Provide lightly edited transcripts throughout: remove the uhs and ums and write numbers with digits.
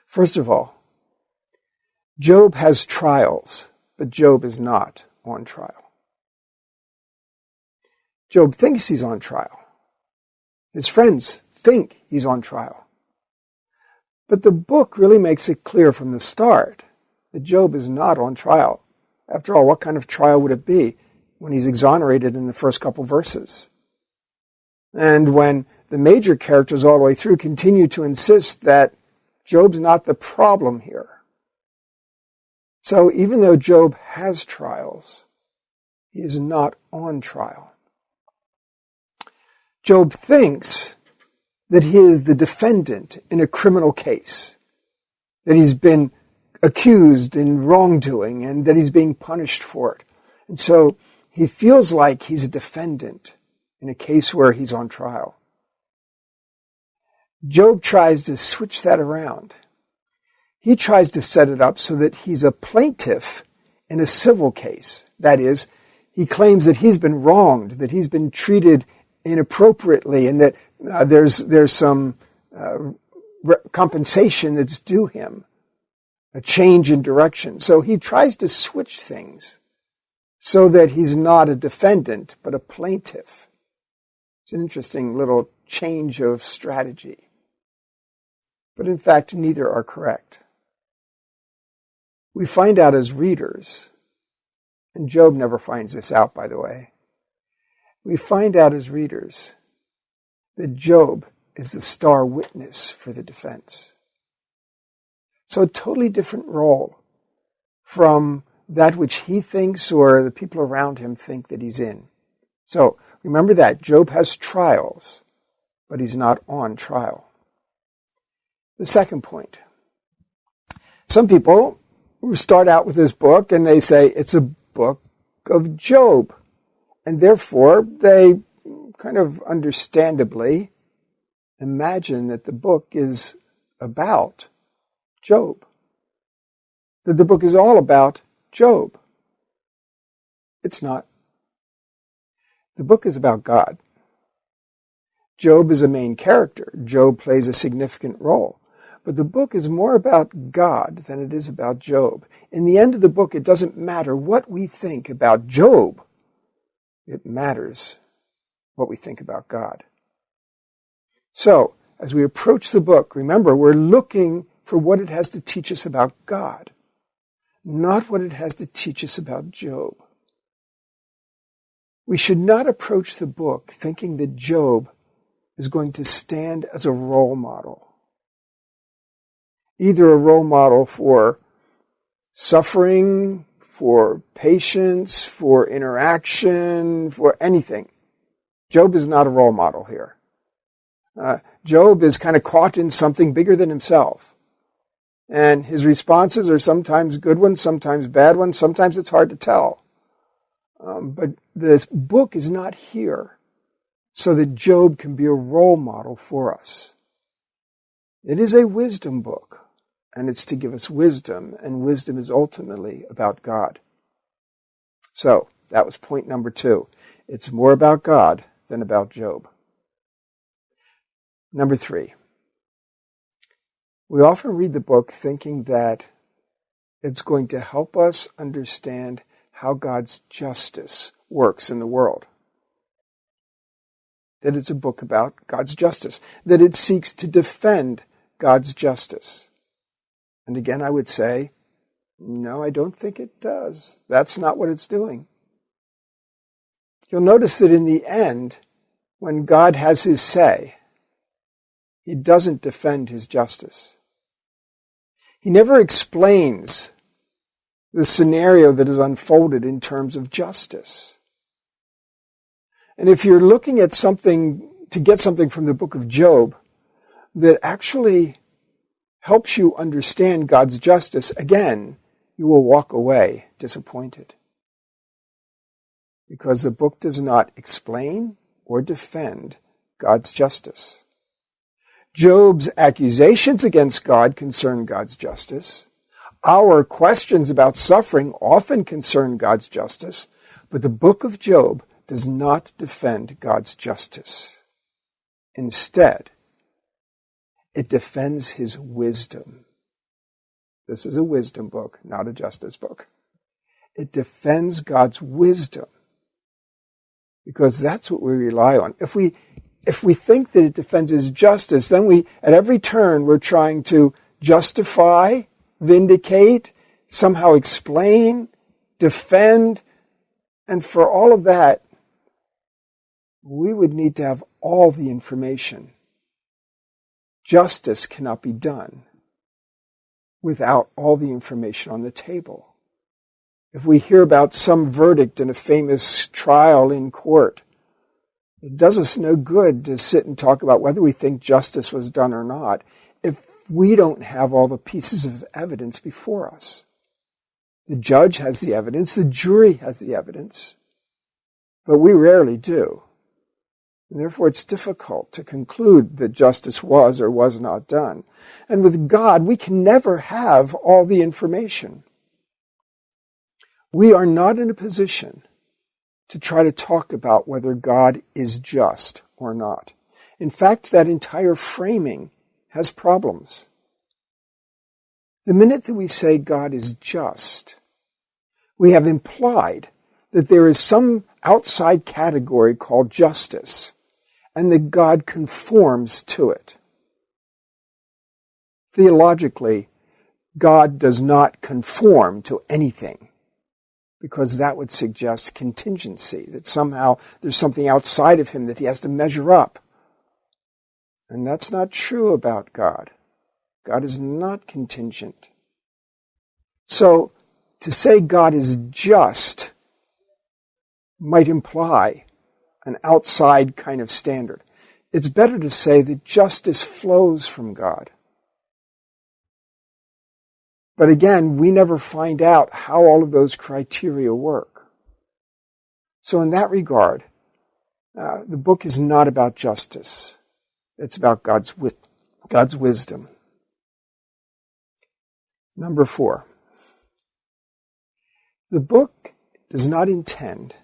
First of all, Job has trials, but Job is not on trial. Job thinks he's on trial. His friends think he's on trial. But the book really makes it clear from the start that Job is not on trial. After all, what kind of trial would it be when he's exonerated in the first couple verses? And when the major characters all the way through continue to insist that Job's not the problem here. So even though Job has trials, he is not on trial. Job thinks that he is the defendant in a criminal case, that he's been accused in wrongdoing and that he's being punished for it. And so he feels like he's a defendant in a case where he's on trial. Job tries to switch that around. He tries to set it up so that he's a plaintiff in a civil case. That is, he claims that he's been wronged, that he's been treated inappropriately, and that there's some compensation that's due him, a change in direction. So he tries to switch things so that he's not a defendant, but a plaintiff. It's an interesting little change of strategy. But in fact, neither are correct. We find out as readers, and Job never finds this out, by the way, we find out as readers that Job is the star witness for the defense. So a totally different role from that which he thinks or the people around him think that he's in. So remember that Job has trials, but he's not on trial. The second point. Some people start out with this book and they say it's a book of Job. And therefore, they kind of understandably imagine that the book is about Job. That the book is all about Job. It's not. The book is about God. Job is a main character. Job plays a significant role. But the book is more about God than it is about Job. In the end of the book, it doesn't matter what we think about Job. It matters what we think about God. So, as we approach the book, remember, we're looking for what it has to teach us about God, not what it has to teach us about Job. We should not approach the book thinking that Job is going to stand as a role model. Either a role model for suffering, for patience, for interaction, for anything. Job is not a role model here. Job is kind of caught in something bigger than himself. And his responses are sometimes good ones, sometimes bad ones, sometimes it's hard to tell. But the book is not here so that Job can be a role model for us. It is a wisdom book. And it's to give us wisdom, and wisdom is ultimately about God. So, that was point number 2. It's more about God than about Job. Number 3. We often read the book thinking that it's going to help us understand how God's justice works in the world. That it's a book about God's justice. That it seeks to defend God's justice. And again, I would say, no, I don't think it does. That's not what it's doing. You'll notice that in the end, when God has his say, he doesn't defend his justice. He never explains the scenario that is unfolded in terms of justice. And if you're looking at something to get something from the book of Job that actually helps you understand God's justice, again, you will walk away disappointed. Because the book does not explain or defend God's justice. Job's accusations against God concern God's justice. Our questions about suffering often concern God's justice. But the book of Job does not defend God's justice. Instead, it defends his wisdom This is a wisdom book, not a justice book. It defends God's wisdom because that's what we rely on. If we think that it defends his justice, then at every turn, we're trying to justify, vindicate, somehow explain, defend, and for all of that, we would need to have all the information. Justice cannot be done without all the information on the table. If we hear about some verdict in a famous trial in court, it does us no good to sit and talk about whether we think justice was done or not if we don't have all the pieces of evidence before us. The judge has the evidence, the jury has the evidence, but we rarely do. And therefore, it's difficult to conclude that justice was or was not done. And with God, we can never have all the information. We are not in a position to try to talk about whether God is just or not. In fact, that entire framing has problems. The minute that we say God is just, we have implied that there is some outside category called justice, and that God conforms to it. Theologically, God does not conform to anything, because that would suggest contingency, that somehow there's something outside of him that he has to measure up. And that's not true about God. God is not contingent. So, to say God is just might imply an outside kind of standard. It's better to say that justice flows from God. But again, we never find out how all of those criteria work. So in that regard, the book is not about justice. It's about God's wisdom. Number 4. The book does not intend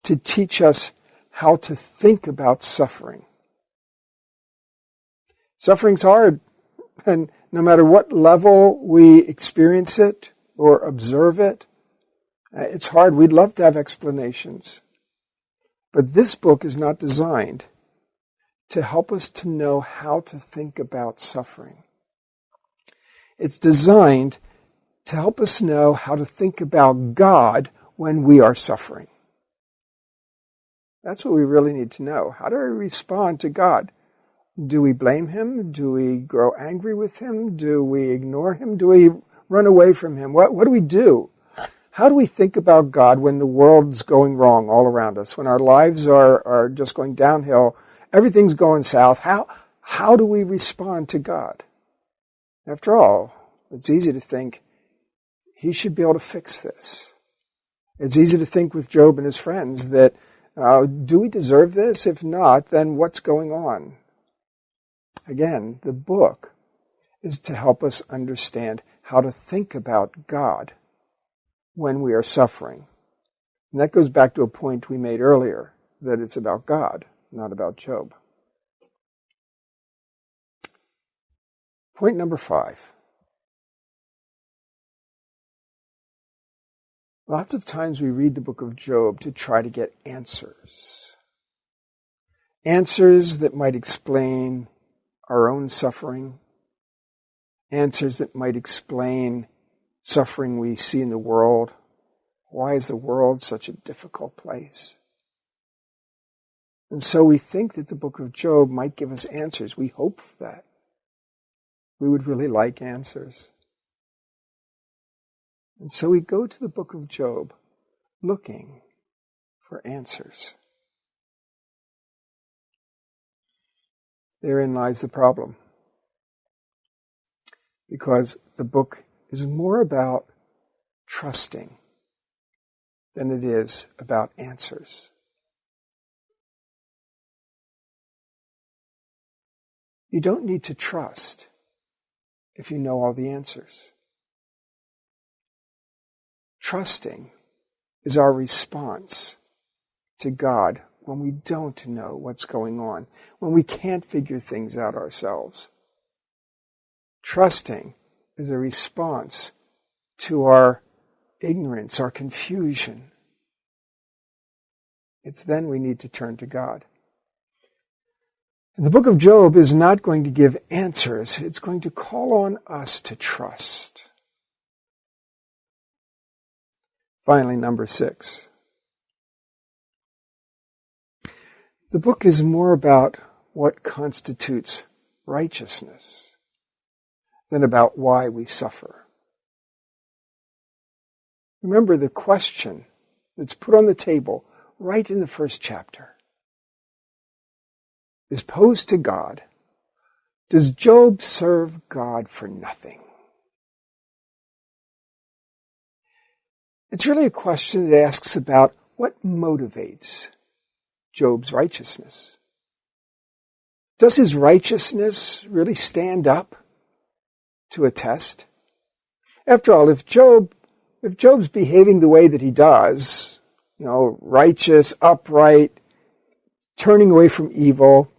to teach us how to think about suffering. Suffering's hard, and no matter what level we experience it or observe it, it's hard. We'd love to have explanations. But this book is not designed to help us to know how to think about suffering. It's designed to help us know how to think about God when we are suffering. That's what we really need to know. How do we respond to God? Do we blame him? Do we grow angry with him? Do we ignore him? Do we run away from him? What do we do? How do we think about God when the world's going wrong all around us, when our lives are just going downhill, everything's going south? How do we respond to God? After all, it's easy to think he should be able to fix this. It's easy to think with Job and his friends that do we deserve this? If not, then what's going on? Again, the book is to help us understand how to think about God when we are suffering. And that goes back to a point we made earlier, that it's about God, not about Job. Point number 5. Lots of times we read the book of Job to try to get answers. Answers that might explain our own suffering. Answers that might explain suffering we see in the world. Why is the world such a difficult place? And so we think that the book of Job might give us answers. We hope for that. We would really like answers. And so we go to the book of Job looking for answers. Therein lies the problem. Because the book is more about trusting than it is about answers. You don't need to trust if you know all the answers. Trusting is our response to God when we don't know what's going on, when we can't figure things out ourselves. Trusting is a response to our ignorance, our confusion, it's then we need to turn to God. And the book of Job is not going to give answers. It's going to call on us to trust. Finally, number 6. The book is more about what constitutes righteousness than about why we suffer. Remember the question that's put on the table right in the first chapter is posed to God. Does Job serve God for nothing? It's really a question that asks about what motivates Job's righteousness. Does his righteousness really stand up to a test? After all, if Job's behaving the way that he does, righteous, upright, turning away from evil,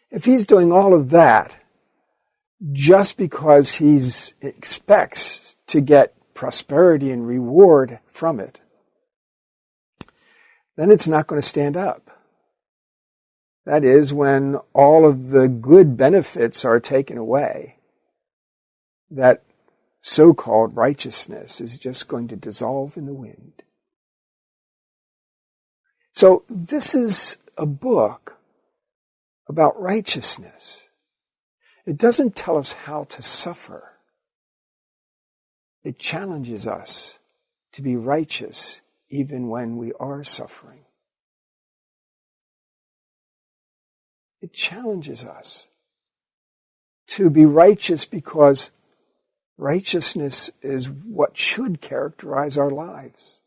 if he's doing all of that just because he expects to get prosperity and reward from it, then it's not going to stand up. That is, when all of the good benefits are taken away, that so-called righteousness is just going to dissolve in the wind. So this is a book about righteousness. It doesn't tell us how to suffer. It challenges us to be righteous even when we are suffering. It challenges us to be righteous because righteousness is what should characterize our lives.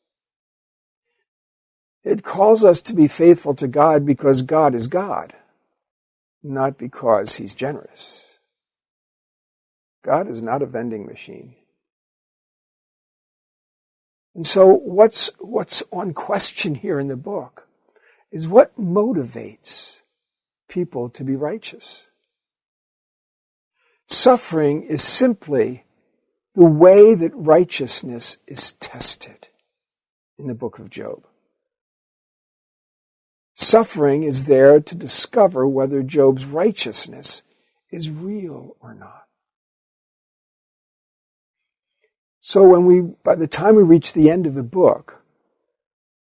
It calls us to be faithful to God because God is God, not because He's generous. God is not a vending machine. And so what's on question here in the book is what motivates people to be righteous. Suffering is simply the way that righteousness is tested in the book of Job. Suffering is there to discover whether Job's righteousness is real or not. So by the time we reach the end of the book,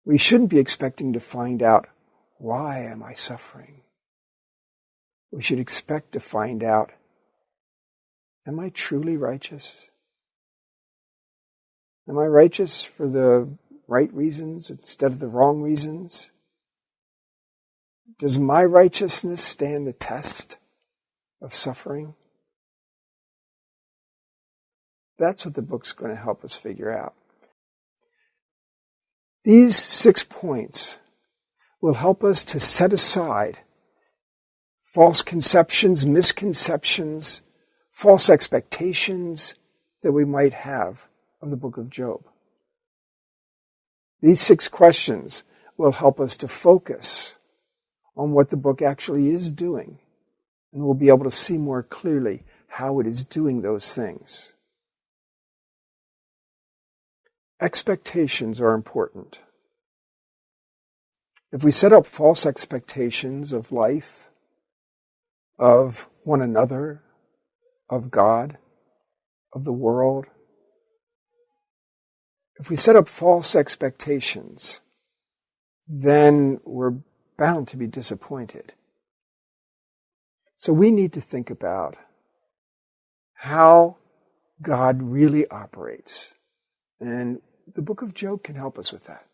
we shouldn't be expecting to find out, why am I suffering? We should expect to find out, am I truly righteous? Am I righteous for the right reasons instead of the wrong reasons? Does my righteousness stand the test of suffering? That's what the book's going to help us figure out. These 6 points will help us to set aside false conceptions, misconceptions, false expectations that we might have of the book of Job. These 6 questions will help us to focus on what the book actually is doing, and we'll be able to see more clearly how it is doing those things. Expectations are important. If we set up false expectations of life, of one another, of God, of the world, if we set up false expectations, then we're bound to be disappointed. So we need to think about how God really operates. And the book of Job can help us with that.